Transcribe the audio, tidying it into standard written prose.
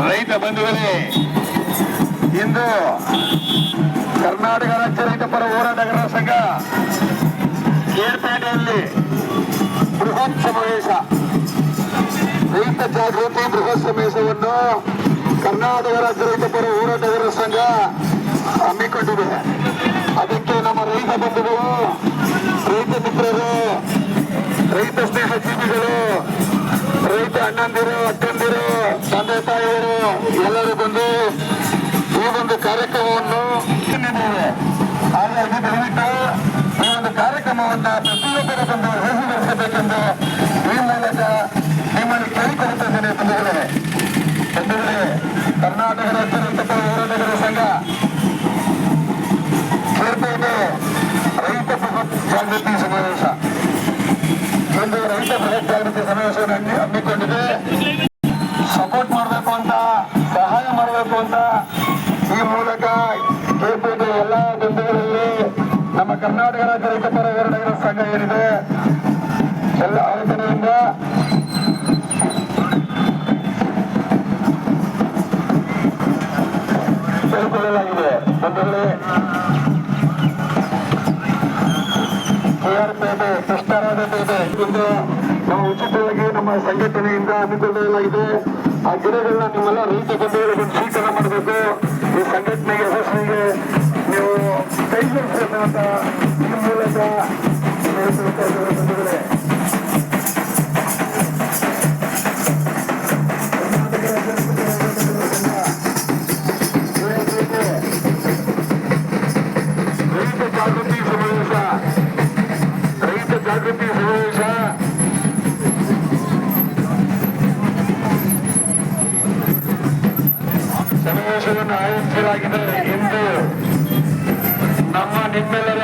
ರೈತ ಬಂಧುಗಳೇ, ಇಂದು ಕರ್ನಾಟಕ ರಾಜ್ಯ ರೈತ ಪರ ಹೋರಾಟಗಾರರ ಸಂಘ ಕೇರ್ಪೇಟೆಯಲ್ಲಿ ಬೃಹತ್ ಸಮಾವೇಶ, ರೈತ ಜಾಗೃತಿ ಬೃಹತ್ ಸಮಾವೇಶವನ್ನು ಕರ್ನಾಟಕ ರಾಜ್ಯ ರೈತ ಪರ ಹೋರಾಟಗಾರರ ಸಂಘ ಹಮ್ಮಿಕೊಂಡಿದೆ. ಅದಕ್ಕೆ ನಮ್ಮ ರೈತ ಬಂಧುಗಳು, ರೈತ ಮಿತ್ರರು, ರೈತ ಸ್ನೇಹ ಜೀವಿಗಳು, ರೈತ ಅಣ್ಣಂದಿರು, ಅಕ್ಕಂದಿರು, ತಂದೆ ತಾಯಿಯರು ಎಲ್ಲರೂ ಬಂದು ಈ ಒಂದು ಕಾರ್ಯಕ್ರಮವನ್ನು ಹಾಗಾಗಿ ದಯವಿಟ್ಟು ಈ ಒಂದು ಕಾರ್ಯಕ್ರಮವನ್ನು ಪ್ರತಿಯೊಬ್ಬರ ಬಂದು ಯಶಸ್ವಿಗೊಳಿಸಬೇಕೆಂದು ಈ ಮೂಲಕ ನಿಮ್ಮಲ್ಲಿ ಕೇಳಿಕೊಳ್ಳುತ್ತಿದ್ದೇನೆ. ಬಂಧುಗಳೇ, ಕರ್ನಾಟಕ ರಾಜ್ಯ ರೈತ ಪರ ಹೋರಾಟಗಾರರ ಸಂಘ ಕೇರ್ಪೇಟೆ ರೈತ ಬೃಹತ್ ಜಾಗೃತಿ ಸಮಾವೇಶ, ಒಂದು ರೈತ ಬೃಹತ್ ಜಾಗೃತಿ ಸಮಾವೇಶವನ್ನು ಹಮ್ಮಿಕೊಂಡಿದೆ. ಸಪೋರ್ಟ್ ಮಾಡಬೇಕು ಅಂತ, ಸಹಾಯ ಮಾಡಬೇಕು ಅಂತ ಈ ಮೂಲಕ ಕೇರ್ಪೇಟೆ ಎಲ್ಲ ಬಂಧುಗಳಲ್ಲಿ ನಮ್ಮ ಕರ್ನಾಟಕ ರಾಜ್ಯ ರೈತ ಪರ ಹೋರಾಟಗಾರರ ಸಂಘ ಏನಿದೆ ಎಲ್ಲ ಆಲೋಚನೆಯಿಂದ ತಿಳ್ಕೊಳ್ಳಲಾಗಿದೆ. ಬಂಧುಗಳೇ, KR ಪೇಟೆ, ಕೃಷ್ಣರಾಜಪೇಟೆ ಇಂದು ನಾವು ಉಚಿತವಾಗಿ ನಮ್ಮ ಸಂಘಟನೆಯಿಂದ ಹಮ್ಮಿಕೊಳ್ಳಲಾಗಿದೆ. ಆ ಗಿಡಗಳನ್ನ ನಿಮ್ಮೆಲ್ಲ ರೈತ ಬಂಧುಗಳು ಬಂದು ಸ್ವೀಕರಣ ಮಾಡಬೇಕು. ಈ ಸಂಘಟನೆಗೆ ಯಶಸ್ವಿಗೆ ನೀವು ಕೈ ಜೋಡಿಸಬೇಕು ಅಂತ ಈ ಮೂಲಕ ಬಂಧುಗಳೇ, ರೈತ ಜಾಗೃತಿ ಸಮಾವೇಶ, ರೈತ ಜಾಗೃತಿ ಸಮಾವೇಶ ಸಮಾವೇಶವನ್ನು ಆಯೋಜಿಸಲಾಗಿದೆ. ಇಂದು ನಮ್ಮ ನಿಮ್ಮೆಲ್ಲರ